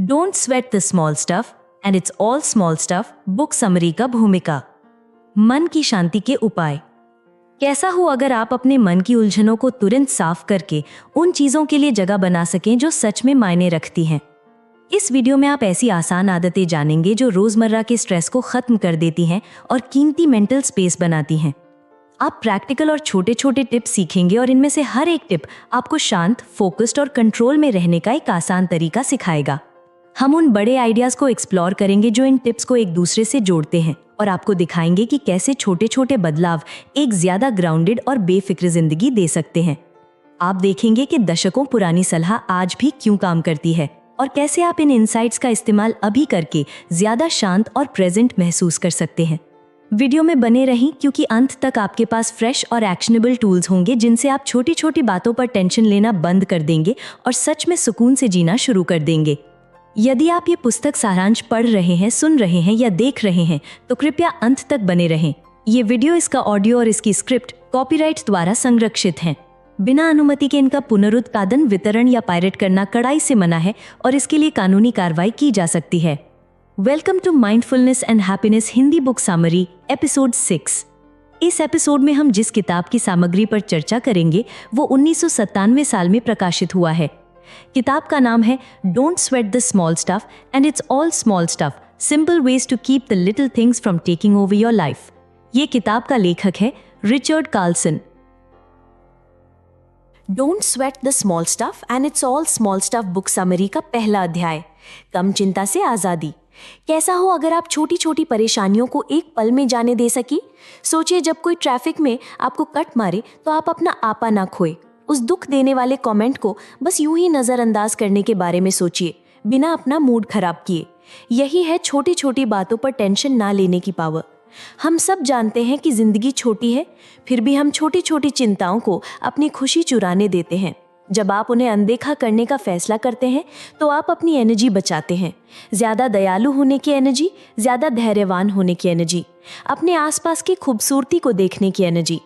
Don't sweat the small stuff and it's all small stuff book summary का भूमिका। मन की शांति के उपाय। कैसा हो अगर आप अपने मन की उलझनों को तुरंत साफ करके उन चीजों के लिए जगह बना सकें जो सच में मायने रखती हैं। इस वीडियो में आप ऐसी आसान आदतें जानेंगे जो रोजमर्रा के स्ट्रेस को खत्म कर देती हैं और कीमती मेंटल स्पेस बनाती हैं। आप प्रैक्टिकल और छोटे छोटे टिप्स सीखेंगे और इनमें से हर एक टिप आपको शांत, फोकस्ड और कंट्रोल में रहने का एक आसान तरीका सिखाएगा। हम उन बड़े आइडियाज को एक्सप्लोर करेंगे जो इन टिप्स को एक दूसरे से जोड़ते हैं और आपको दिखाएंगे कि कैसे छोटे छोटे बदलाव एक ज्यादा ग्राउंडेड और बेफिक्र जिंदगी दे सकते हैं। आप देखेंगे कि दशकों पुरानी सलाह आज भी क्यों काम करती है और कैसे आप इन इनसाइट्स का इस्तेमाल अभी करके ज्यादा शांत और प्रेजेंट महसूस कर सकते हैं। वीडियो में बने रहें क्योंकि अंत तक आपके पास फ्रेश और एक्शनेबल टूल्स होंगे जिनसे आप छोटी छोटी बातों पर टेंशन लेना बंद कर देंगे और सच में सुकून से जीना शुरू कर देंगे। यदि आप ये पुस्तक सारांश पढ़ रहे हैं, सुन रहे हैं या देख रहे हैं तो कृपया अंत तक बने रहें। ये वीडियो, इसका ऑडियो और इसकी स्क्रिप्ट कॉपीराइट द्वारा संरक्षित हैं। बिना अनुमति के इनका पुनरुत्पादन, वितरण या पायरेट करना कड़ाई से मना है और इसके लिए कानूनी कार्रवाई की जा सकती है। Welcome to mindfulness and happiness Hindi book summary episode 6। इस एपिसोड में हम जिस किताब की सामग्री पर चर्चा करेंगे वो 1997 साल में प्रकाशित हुआ है। किताब का नाम है don't sweat the small stuff and it's all small stuff, simple ways to keep the little things from taking over your life. ये किताब का लेखक है Richard Carlson. Don't sweat the small stuff and it's all small stuff book summary का पहला अध्याय, कम चिंता से आजादी। कैसा हो अगर आप छोटी छोटी परेशानियों को एक पल में जाने दे सकी। सोचिए, जब कोई ट्रैफिक में आपको कट मारे तो आप अपना आपा ना खोए। उस दुख देने वाले कमेंट को बस यूं ही नजरअंदाज करने के बारे में सोचिए, बिना अपना मूड खराब किए। यही है छोटी छोटी बातों पर टेंशन ना लेने की पावर। हम सब जानते हैं कि जिंदगी छोटी है, फिर भी हम छोटी छोटी चिंताओं को अपनी खुशी चुराने देते हैं। जब आप उन्हें अनदेखा करने का फैसला करते हैं तो आप अपनी एनर्जी बचाते हैं। ज्यादा दयालु होने की एनर्जी, ज्यादा धैर्यवान होने की एनर्जी, अपने आसपास की खूबसूरती को देखने की एनर्जी।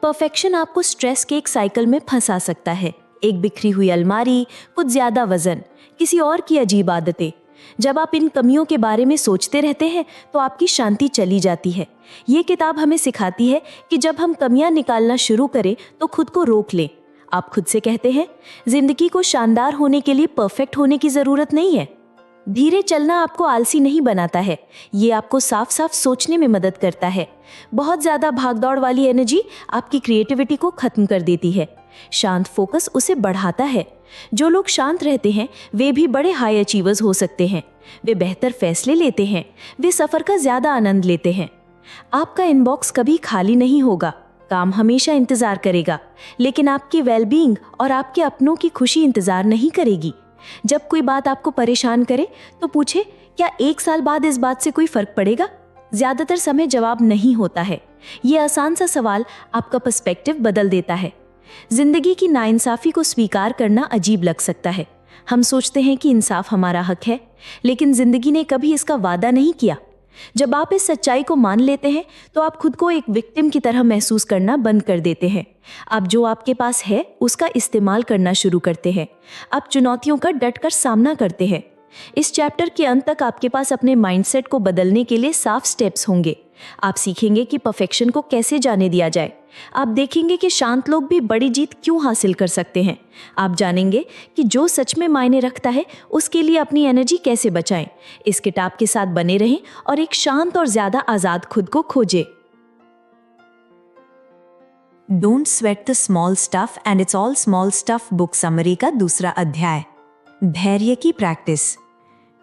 परफेक्शन आपको स्ट्रेस के एक साइकिल में फंसा सकता है। एक बिखरी हुई अलमारी, कुछ ज्यादा वजन, किसी और की अजीब आदतें। जब आप इन कमियों के बारे में सोचते रहते हैं तो आपकी शांति चली जाती है। ये किताब हमें सिखाती है कि जब हम कमियां निकालना शुरू करें तो खुद को रोक लें। आप खुद से कहते हैं, जिंदगी को शानदार होने के लिए परफेक्ट होने की जरूरत नहीं है। धीरे चलना आपको आलसी नहीं बनाता है, ये आपको साफ साफ सोचने में मदद करता है। बहुत ज्यादा भागदौड़ वाली एनर्जी आपकी क्रिएटिविटी को खत्म कर देती है। शांत फोकस उसे बढ़ाता है। जो लोग शांत रहते हैं वे भी बड़े हाई अचीवर्स हो सकते हैं। वे बेहतर फैसले लेते हैं, वे सफर का ज्यादा आनंद लेते हैं। आपका इनबॉक्स कभी खाली नहीं होगा, काम हमेशा इंतजार करेगा, लेकिन आपकी वेलबींग और आपके अपनों की खुशी इंतजार नहीं करेगी। जब कोई बात आपको परेशान करे तो पूछे, क्या 1 साल बाद इस बात से कोई फर्क पड़ेगा? ज्यादातर समय जवाब नहीं होता है। ये आसान सा सवाल आपका पर्सपेक्टिव बदल देता है। जिंदगी की नाइंसाफी को स्वीकार करना अजीब लग सकता है। हम सोचते हैं कि इंसाफ हमारा हक है, लेकिन जिंदगी ने कभी इसका वादा नहीं किया। जब आप इस सच्चाई को मान लेते हैं तो आप खुद को एक विक्टिम की तरह महसूस करना बंद कर देते हैं। आप जो आपके पास है उसका इस्तेमाल करना शुरू करते हैं। आप चुनौतियों का डटकर सामना करते हैं। इस चैप्टर के अंत तक आपके पास अपने माइंडसेट को बदलने के लिए साफ स्टेप्स होंगे। आप सीखेंगे कि परफेक्शन को कैसे जाने दिया जाए। आप देखेंगे कि शांत लोग भी बड़ी जीत क्यों हासिल कर सकते हैं। आप जानेंगे कि जो सच में मायने रखता है उसके लिए अपनी एनर्जी कैसे बचाएं। इस किताब के साथ बने रहें और एक शांत और ज्यादा आजाद खुद को खोजें। Don't sweat the small stuff and it's all small stuff book summary का दूसरा अध्याय, धैर्य की प्रैक्टिस।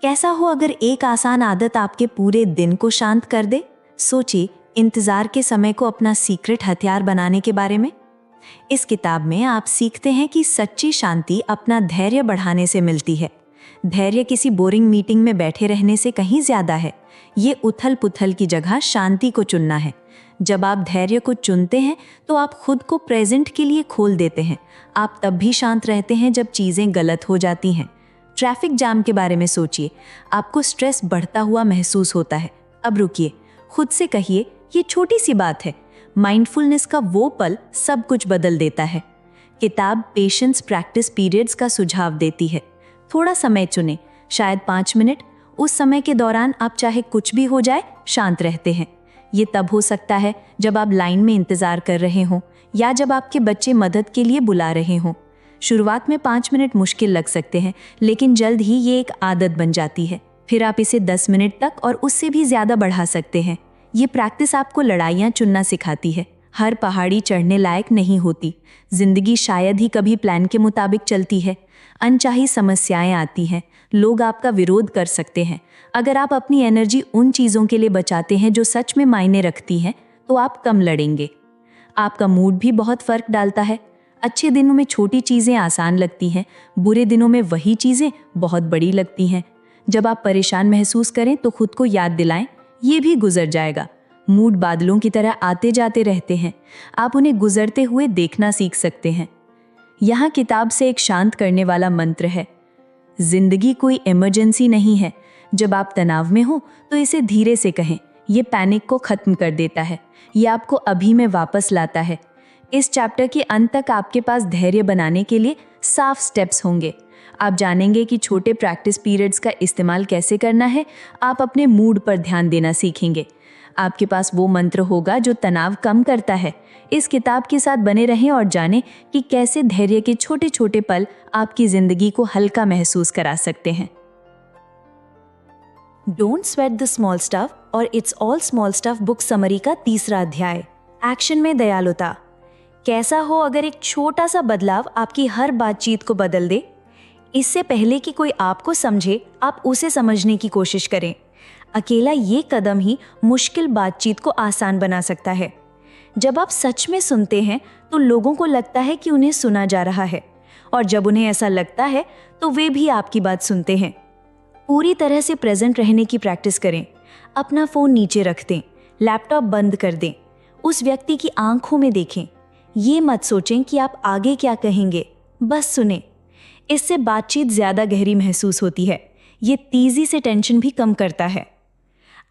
कैसा हो अगर एक आसान आदत आपके पूरे दिन को शांत कर दे। सोचिए, इंतजार के समय को अपना सीक्रेट हथियार बनाने के बारे में। इस किताब में आप सीखते हैं कि सच्ची शांति अपना धैर्य बढ़ाने से मिलती है। धैर्य किसी बोरिंग मीटिंग में बैठे रहने से कहीं ज्यादा है। ये उथल पुथल की जगह शांति को चुनना है। जब आप धैर्य को चुनते हैं तो आप खुद को प्रेजेंट के लिए खोल देते हैं। आप तब भी शांत रहते हैं जब चीजें गलत हो जाती हैं। ट्रैफिक जाम के बारे में सोचिए, आपको स्ट्रेस बढ़ता हुआ महसूस होता है। अब रुकिए, खुद से कहिए, ये छोटी सी बात है। माइंडफुलनेस का वो पल सब कुछ बदल देता है। किताब पेशेंस प्रैक्टिस पीरियड्स का सुझाव देती है। थोड़ा समय चुनें, शायद 5 मिनट। उस समय के दौरान आप चाहे कुछ भी हो जाए शांत रहते हैं। ये तब हो सकता है जब आप लाइन में इंतजार कर रहे हों या जब आपके बच्चे मदद के लिए बुला रहे हों। शुरुआत में 5 मिनट मुश्किल लग सकते हैं, लेकिन जल्द ही ये एक आदत बन जाती है। फिर आप इसे 10 मिनट तक और उससे भी ज़्यादा बढ़ा सकते हैं। ये प्रैक्टिस आपको लड़ाइयाँ चुनना सिखाती है। हर पहाड़ी चढ़ने लायक नहीं होती। जिंदगी शायद ही कभी प्लान के मुताबिक चलती है। अनचाही समस्याएं आती हैं। लोग आपका विरोध कर सकते हैं। अगर आप अपनी एनर्जी उन चीज़ों के लिए बचाते हैं जो सच में मायने रखती हैं, तो आप कम लड़ेंगे। आपका मूड भी बहुत फर्क डालता है। अच्छे दिनों में छोटी चीज़ें आसान लगती हैं, बुरे दिनों में वही चीज़ें बहुत बड़ी लगती हैं। जब आप परेशान महसूस करें तो खुद को याद दिलाएं, ये भी गुजर जाएगा। मूड बादलों की तरह आते जाते रहते हैं। आप उन्हें गुजरते हुए देखना सीख सकते हैं। यहाँ किताब से एक शांत करने वाला मंत्र है। जिंदगी कोई इमरजेंसी नहीं है। जब आप तनाव में हो तो इसे धीरे से कहें। ये पैनिक को खत्म कर देता है। ये आपको अभी में वापस लाता है। इस चैप्टर के अंत तक आपके पास धैर्य बनाने के लिए साफ स्टेप्स होंगे। आप जानेंगे कि छोटे प्रैक्टिस पीरियड्स का इस्तेमाल कैसे करना है। आप अपने मूड पर ध्यान देना सीखेंगे। आपके पास वो मंत्र होगा जो तनाव कम करता है। इस किताब के साथ बने रहें और जानें कि कैसे धैर्य के छोटे छोटे पल आपकी जिंदगी को हल्का महसूस करा सकते हैं। Don't sweat the small stuff और it's all small stuff book summary का 3रा अध्याय, एक्शन में दयालुता। कैसा हो अगर एक छोटा सा बदलाव आपकी हर बातचीत को बदल दे। इससे पहले कि कोई आपको समझे, आप उसे समझने की कोशिश करें। अकेला ये कदम ही मुश्किल बातचीत को आसान बना सकता है। जब आप सच में सुनते हैं तो लोगों को लगता है कि उन्हें सुना जा रहा है, और जब उन्हें ऐसा लगता है तो वे भी आपकी बात सुनते हैं। पूरी तरह से प्रेजेंट रहने की प्रैक्टिस करें। अपना फ़ोन नीचे रख दें, लैपटॉप बंद कर दें, उस व्यक्ति की आंखों में देखें। ये मत सोचें कि आप आगे क्या कहेंगे, बस सुनें। इससे बातचीत ज़्यादा गहरी महसूस होती है। ये तेज़ी से टेंशन भी कम करता है।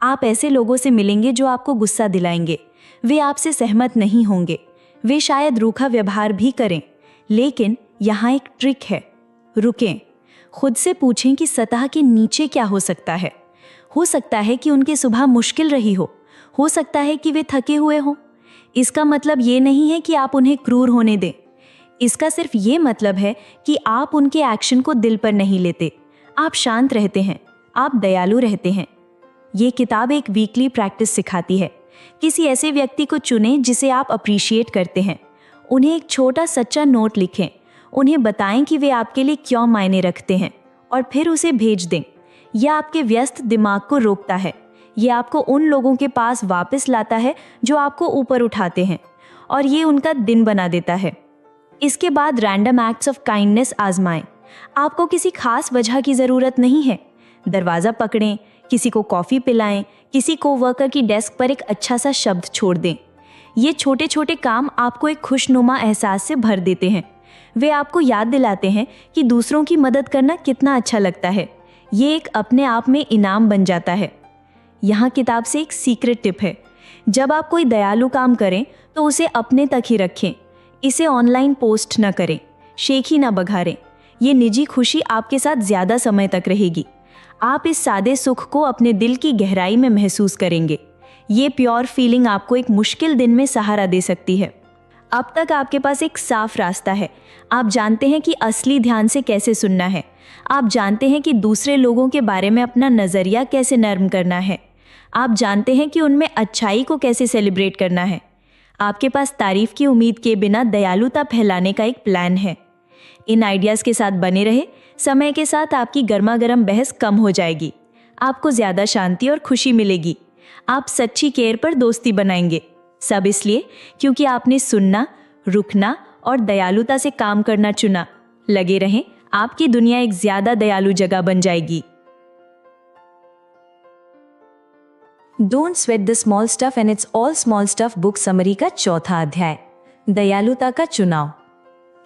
आप ऐसे लोगों से मिलेंगे जो आपको गुस्सा दिलाएंगे। वे आपसे सहमत नहीं होंगे। वे शायद रूखा व्यवहार भी करें, लेकिन यहाँ एक ट्रिक है। रुकें, खुद से पूछें कि सतह के नीचे क्या हो सकता है। हो सकता है कि उनकी सुबह मुश्किल रही हो सकता है कि वे थके हुए हों। इसका मतलब ये नहीं है कि आप उन्हें क्रूर होने दें। इसका सिर्फ ये मतलब है कि आप उनके एक्शन को दिल पर नहीं लेते। आप शांत रहते हैं, आप दयालु रहते हैं। ये किताब एक वीकली प्रैक्टिस सिखाती है। किसी ऐसे व्यक्ति को चुनें जिसे आप अप्रिशिएट करते हैं। उन्हें एक छोटा सच्चा नोट लिखें। उन्हें बताएं कि वे आपके लिए क्यों मायने रखते हैं, और फिर उसे भेज दें। यह आपके व्यस्त दिमाग को रोकता है। यह आपको उन लोगों के पास वापस लाता है जो आपको ऊपर उठाते हैं, और ये उनका दिन बना देता है। इसके बाद रैंडम एक्ट्स ऑफ काइंडनेस आजमाएं। आपको किसी खास वजह की ज़रूरत नहीं है। दरवाज़ा पकड़ें, किसी को कॉफ़ी पिलाएं, किसी कोवर्कर की डेस्क पर एक अच्छा सा शब्द छोड़ दें। ये छोटे छोटे काम आपको एक खुशनुमा एहसास से भर देते हैं। वे आपको याद दिलाते हैं कि दूसरों की मदद करना कितना अच्छा लगता है। ये एक अपने आप में इनाम बन जाता है। यहाँ किताब से एक सीक्रेट टिप है। जब आप कोई दयालु काम करें तो उसे अपने तक ही रखें। इसे ऑनलाइन पोस्ट न करें, शेखी न बघारें। ये निजी खुशी आपके साथ ज़्यादा समय तक रहेगी। आप इस सादे सुख को अपने दिल की गहराई में महसूस करेंगे। ये प्योर फीलिंग आपको एक मुश्किल दिन में सहारा दे सकती है। अब तक आपके पास एक साफ रास्ता है। आप जानते हैं कि असली ध्यान से कैसे सुनना है। आप जानते हैं कि दूसरे लोगों के बारे में अपना नज़रिया कैसे नर्म करना है। आप जानते हैं कि उनमें अच्छाई को कैसे सेलिब्रेट करना है। आपके पास तारीफ की उम्मीद के बिना दयालुता फैलाने का एक प्लान है। इन आइडियाज़ के साथ बने रहे। समय के साथ आपकी गर्मा गर्म बहस कम हो जाएगी। आपको ज़्यादा शांति और खुशी मिलेगी। आप सच्ची केयर पर दोस्ती बनाएंगे। सब इसलिए क्योंकि आपने सुनना, रुकना और दयालुता से काम करना चुना। लगे रहें, आपकी दुनिया एक ज़्यादा दयालु जगह बन जाएगी। Don't sweat the small stuff and it's all small stuff book summary का 4था अध्याय, दयालुता का चुनाव।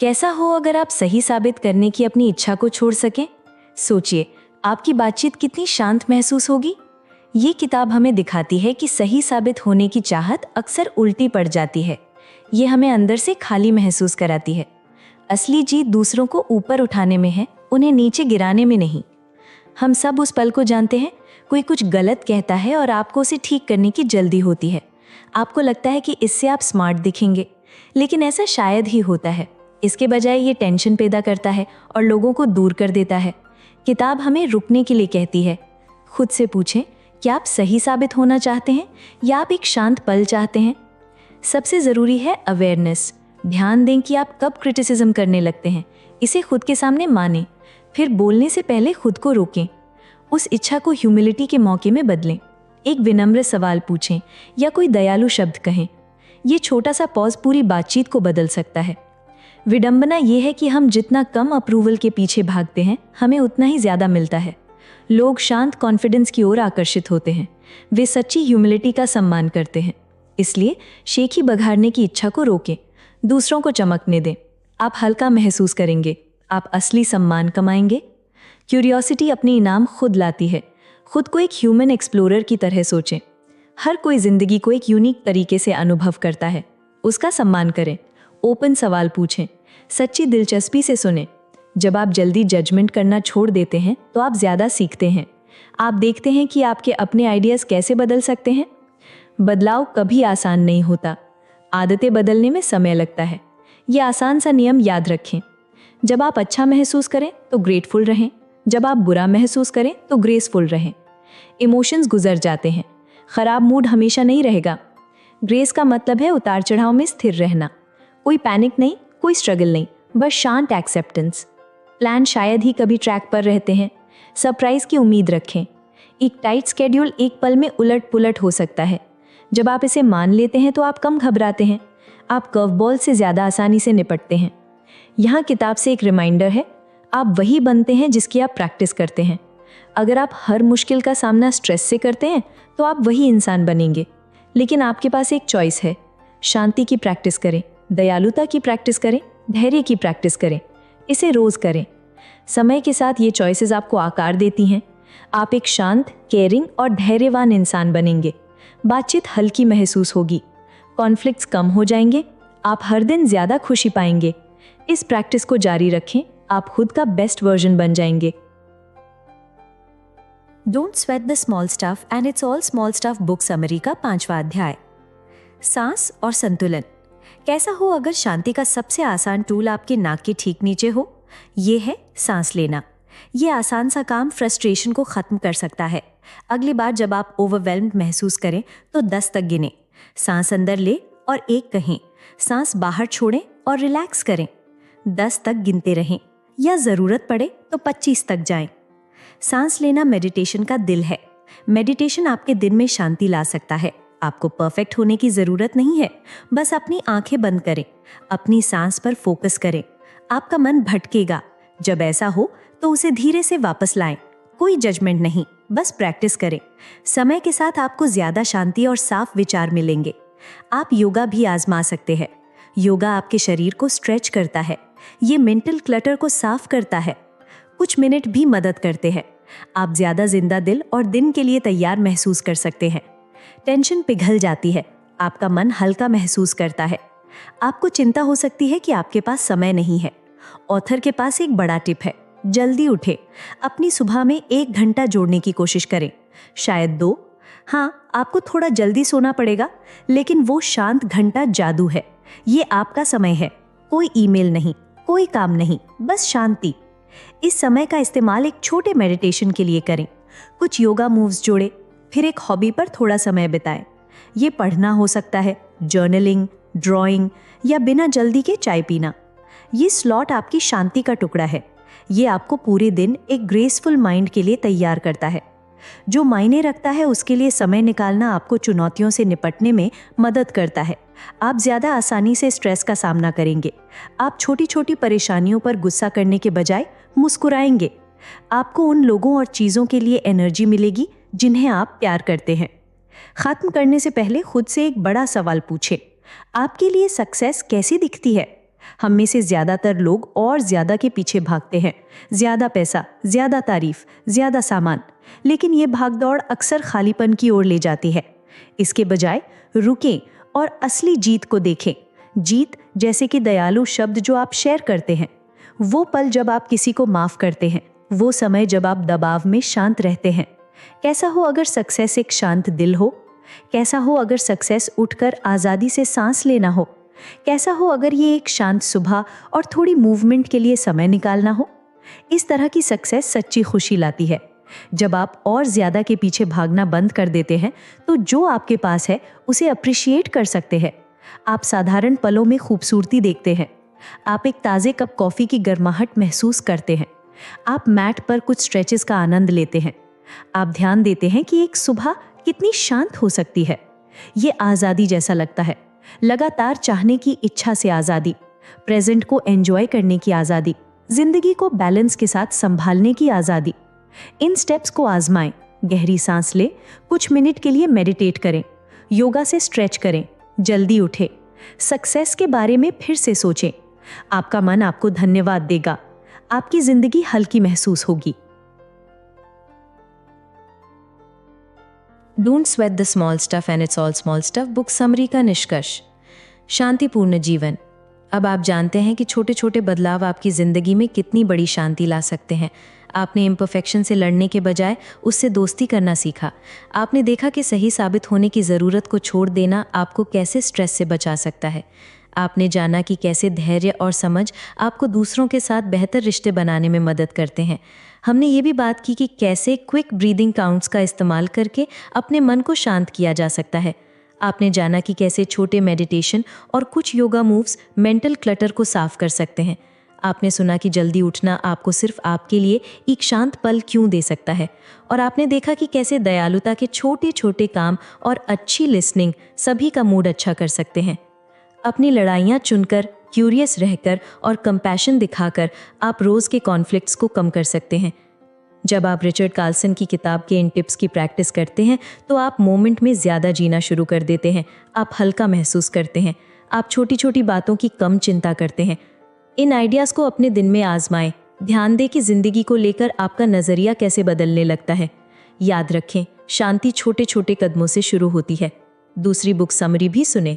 कैसा हो अगर आप सही साबित करने की अपनी इच्छा को छोड़ सकें। सोचिए, आपकी बातचीत कितनी शांत महसूस होगी। ये किताब हमें दिखाती है कि सही साबित होने की चाहत अक्सर उल्टी पड़ जाती है। ये हमें अंदर से खाली महसूस कराती है। असली जीत दूसरों को ऊपर उठाने में है, उन्हें नीचे गिराने में नहीं। हम सब उस पल को जानते हैं, कोई कुछ गलत कहता है और आपको उसे ठीक करने की जल्दी होती है। आपको लगता है कि इससे आप स्मार्ट दिखेंगे, लेकिन ऐसा शायद ही होता है। इसके बजाय ये टेंशन पैदा करता है और लोगों को दूर कर देता है। किताब हमें रुकने के लिए कहती है। खुद से पूछें, क्या आप सही साबित होना चाहते हैं या आप एक शांत पल चाहते हैं? सबसे ज़रूरी है अवेयरनेस। ध्यान दें कि आप कब क्रिटिसिज्म करने लगते हैं। इसे खुद के सामने मानें, फिर बोलने से पहले खुद को रोकें। उस इच्छा को ह्यूमिलिटी के मौके में बदलें। एक विनम्र सवाल पूछें या कोई दयालु शब्द कहें। ये छोटा सा पॉज पूरी बातचीत को बदल सकता है। विडंबना ये है कि हम जितना कम अप्रूवल के पीछे भागते हैं, हमें उतना ही ज़्यादा मिलता है। लोग शांत कॉन्फिडेंस की ओर आकर्षित होते हैं। वे सच्ची ह्यूमिलिटी का सम्मान करते हैं। इसलिए शेखी बघाड़ने की इच्छा को रोकें, दूसरों को चमकने दें। आप हल्का महसूस करेंगे, आप असली सम्मान कमाएंगे। क्यूरियोसिटी अपनी इनाम खुद लाती है। खुद को एक ह्यूमन एक्सप्लोरर की तरह सोचें। हर कोई जिंदगी को एक यूनिक तरीके से अनुभव करता है, उसका सम्मान करें। ओपन सवाल पूछें, सच्ची दिलचस्पी से सुनें। जब आप जल्दी जजमेंट करना छोड़ देते हैं तो आप ज़्यादा सीखते हैं। आप देखते हैं कि आपके अपने आइडियाज़ कैसे बदल सकते हैं। बदलाव कभी आसान नहीं होता। आदतें बदलने में समय लगता है। ये आसान सा नियम याद रखें। जब आप अच्छा महसूस करें तो ग्रेटफुल रहें, जब आप बुरा महसूस करें तो ग्रेसफुल रहें। इमोशंस गुजर जाते हैं, खराब मूड हमेशा नहीं रहेगा। ग्रेस का मतलब है उतार चढ़ाव में स्थिर रहना। कोई पैनिक नहीं, कोई स्ट्रगल नहीं, बस शांत एक्सेप्टेंस। प्लान शायद ही कभी ट्रैक पर रहते हैं। सरप्राइज की उम्मीद रखें। एक टाइट स्केड्यूल एक पल में उलट पुलट हो सकता है। जब आप इसे मान लेते हैं तो आप कम घबराते हैं। आप कर्वबॉल से ज़्यादा आसानी से निपटते हैं। यहाँ किताब से एक रिमाइंडर है, आप वही बनते हैं जिसकी आप प्रैक्टिस करते हैं। अगर आप हर मुश्किल का सामना स्ट्रेस से करते हैं तो आप वही इंसान बनेंगे। लेकिन आपके पास एक चॉइस है। शांति की प्रैक्टिस करें, दयालुता की प्रैक्टिस करें, धैर्य की प्रैक्टिस करें। इसे रोज़ करें। समय के साथ ये चॉइसेस आपको आकार देती हैं। आप एक शांत, केयरिंग और धैर्यवान इंसान बनेंगे। बातचीत हल्की महसूस होगी, कॉन्फ्लिक्ट्स कम हो जाएंगे, आप हर दिन ज़्यादा खुशी पाएंगे। इस प्रैक्टिस को जारी रखें, आप खुद का बेस्ट वर्जन बन जाएंगे। Don't sweat the small stuff and it's all small stuff book summary का 5वां अध्याय। सांस और संतुलन। कैसा हो अगर शांति का सबसे आसान टूल आपके नाक के ठीक नीचे हो? ये है सांस लेना। ये आसान सा काम फ्रस्ट्रेशन को ख़त्म कर सकता है। अगली बार जब आप ओवरवेल्म्ड महसूस करें तो 10 तक गिनें। सांस अंदर ले और 1 कहें। सांस बाहर छोड़ें और रिलैक्स करें। 10 तक गिनते रहें या ज़रूरत पड़े तो 25 तक जाएं। सांस लेना मेडिटेशन का दिल है। मेडिटेशन आपके दिन में शांति ला सकता है। आपको परफेक्ट होने की ज़रूरत नहीं है। बस अपनी आंखें बंद करें, अपनी सांस पर फोकस करें। आपका मन भटकेगा। जब ऐसा हो तो उसे धीरे से वापस लाएं। कोई जजमेंट नहीं, बस प्रैक्टिस करें। समय के साथ आपको ज़्यादा शांति और साफ विचार मिलेंगे। आप योगा भी आजमा सकते हैं। योगा आपके शरीर को स्ट्रेच करता है। ये मेंटल क्लटर को साफ करता है। कुछ मिनट भी मदद करते हैं। आप ज़्यादा जिंदा दिल और दिन के लिए तैयार महसूस कर सकते हैं। टेंशन पिघल जाती है। आपका मन हल्का महसूस करता है। आपको चिंता हो सकती है कि आपके पास समय नहीं है। ऑथर के पास एक बड़ा टिप है, जल्दी उठे। अपनी सुबह में 1 घंटा जोड़ने की कोशिश करें, शायद 2। हाँ, आपको थोड़ा जल्दी सोना पड़ेगा, लेकिन वो शांत घंटा जादू है। ये आपका समय है। कोई ईमेल नहीं, कोई काम नहीं, बस शांति। इस समय का इस्तेमाल एक छोटे मेडिटेशन के लिए करें। कुछ योगा मूव्स जोड़े, फिर एक हॉबी पर थोड़ा समय बिताएं। ये पढ़ना हो सकता है, जर्नलिंग, ड्राइंग या बिना जल्दी के चाय पीना। ये स्लॉट आपकी शांति का टुकड़ा है। ये आपको पूरे दिन एक ग्रेसफुल माइंड के लिए तैयार करता है। जो मायने रखता है उसके लिए समय निकालना आपको चुनौतियों से निपटने में मदद करता है। आप ज़्यादा आसानी से स्ट्रेस का सामना करेंगे। आप छोटी छोटी परेशानियों पर गुस्सा करने के बजाय मुस्कुराएंगे। आपको उन लोगों और चीज़ों के लिए एनर्जी मिलेगी जिन्हें आप प्यार करते हैं। खत्म करने से पहले खुद से एक बड़ा सवाल पूछें, आपके लिए सक्सेस कैसी दिखती है? हम में से ज़्यादातर लोग और ज़्यादा के पीछे भागते हैं। ज़्यादा पैसा, ज़्यादा तारीफ, ज़्यादा सामान। लेकिन ये भागदौड़ अक्सर खालीपन की ओर ले जाती है। इसके बजाय रुकें और असली जीत को देखें। जीत जैसे कि दयालु शब्द जो आप शेयर करते हैं, वो पल जब आप किसी को माफ़ करते हैं, वो समय जब आप दबाव में शांत रहते हैं। कैसा हो अगर सक्सेस एक शांत दिल हो? कैसा हो अगर सक्सेस उठकर आज़ादी से सांस लेना हो? कैसा हो अगर ये एक शांत सुबह और थोड़ी मूवमेंट के लिए समय निकालना हो? इस तरह की सक्सेस सच्ची खुशी लाती है। जब आप और ज़्यादा के पीछे भागना बंद कर देते हैं तो जो आपके पास है उसे अप्रिशिएट कर सकते हैं। आप साधारण पलों में खूबसूरती देखते हैं। आप एक ताज़े कप कॉफ़ी की गर्माहट महसूस करते हैं। आप मैट पर कुछ स्ट्रेचेस का आनंद लेते हैं। आप ध्यान देते हैं कि एक सुबह कितनी शांत हो सकती है। ये आज़ादी जैसा लगता है। लगातार चाहने की इच्छा से आज़ादी, प्रेजेंट को एंजॉय करने की आज़ादी, जिंदगी को बैलेंस के साथ संभालने की आज़ादी। इन स्टेप्स को आजमाएं। गहरी सांस लें, कुछ मिनट के लिए मेडिटेट करें, योगा से स्ट्रेच करें, जल्दी उठें, सक्सेस के बारे में फिर से सोचें। आपका मन आपको धन्यवाद देगा। आपकी जिंदगी हल्की महसूस होगी। Don't sweat the small stuff and it's all small stuff book summary का निष्कर्ष। शांतिपूर्ण जीवन। अब आप जानते हैं कि छोटे छोटे बदलाव आपकी ज़िंदगी में कितनी बड़ी शांति ला सकते हैं। आपने इम्परफेक्शन से लड़ने के बजाय उससे दोस्ती करना सीखा। आपने देखा कि सही साबित होने की ज़रूरत को छोड़ देना आपको कैसे स्ट्रेस से बचा सकता है। आपने जाना कि कैसे धैर्य और समझ आपको दूसरों के साथ बेहतर रिश्ते बनाने में मदद करते हैं। हमने ये भी बात की कि कैसे क्विक ब्रीदिंग काउंट्स का इस्तेमाल करके अपने मन को शांत किया जा सकता है। आपने जाना कि कैसे छोटे मेडिटेशन और कुछ योगा मूव्स मेंटल क्लटर को साफ कर सकते हैं। आपने सुना कि जल्दी उठना आपको सिर्फ आपके लिए एक शांत पल क्यों दे सकता है। और आपने देखा कि कैसे दयालुता के छोटे छोटे काम और अच्छी लिसनिंग सभी का मूड अच्छा कर सकते हैं। अपनी लड़ाइयाँ चुनकर, क्यूरियस रहकर और कंपैशन दिखाकर आप रोज़ के कॉन्फ्लिक्ट्स को कम कर सकते हैं। जब आप रिचर्ड कार्लसन की किताब के इन टिप्स की प्रैक्टिस करते हैं तो आप मोमेंट में ज़्यादा जीना शुरू कर देते हैं। आप हल्का महसूस करते हैं। आप छोटी छोटी बातों की कम चिंता करते हैं। इन आइडियाज़ को अपने दिन में आजमाएं। ध्यान दें कि ज़िंदगी को लेकर आपका नज़रिया कैसे बदलने लगता है। याद रखें, शांति छोटे छोटे कदमों से शुरू होती है। दूसरी बुक समरी भी सुने।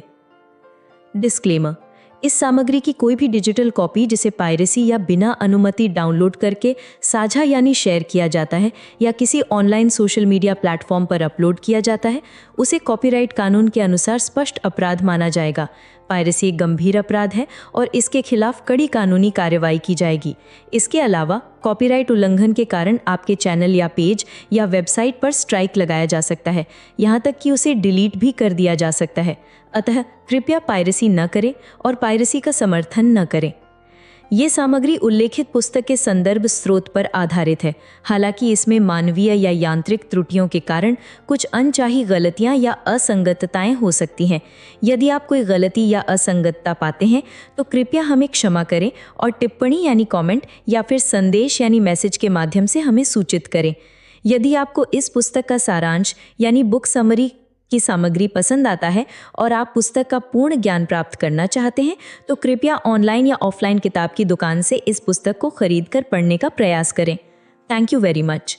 डिस्क्लेमर: इस सामग्री की कोई भी डिजिटल कॉपी जिसे पायरेसी या बिना अनुमति डाउनलोड करके साझा यानी शेयर किया जाता है या किसी ऑनलाइन सोशल मीडिया प्लेटफॉर्म पर अपलोड किया जाता है, उसे कॉपीराइट कानून के अनुसार स्पष्ट अपराध माना जाएगा। पायरेसी एक गंभीर अपराध है और इसके खिलाफ कड़ी कानूनी कार्रवाई की जाएगी। इसके अलावा कॉपीराइट उल्लंघन के कारण आपके चैनल या पेज या वेबसाइट पर स्ट्राइक लगाया जा सकता है, यहाँ तक कि उसे डिलीट भी कर दिया जा सकता है। अतः कृपया पायरेसी न करें और पायरेसी का समर्थन न करें। ये सामग्री उल्लेखित पुस्तक के संदर्भ स्रोत पर आधारित है। हालांकि इसमें मानवीय या यांत्रिक त्रुटियों के कारण कुछ अनचाही गलतियां या असंगतताएं हो सकती हैं। यदि आप कोई गलती या असंगतता पाते हैं तो कृपया हमें क्षमा करें और टिप्पणी यानी कमेंट या फिर संदेश यानी मैसेज के माध्यम से हमें सूचित करें। यदि आपको इस पुस्तक का सारांश यानी बुक समरी की सामग्री पसंद आता है और आप पुस्तक का पूर्ण ज्ञान प्राप्त करना चाहते हैं तो कृपया ऑनलाइन या ऑफलाइन किताब की दुकान से इस पुस्तक को खरीद कर पढ़ने का प्रयास करें। Thank you very much.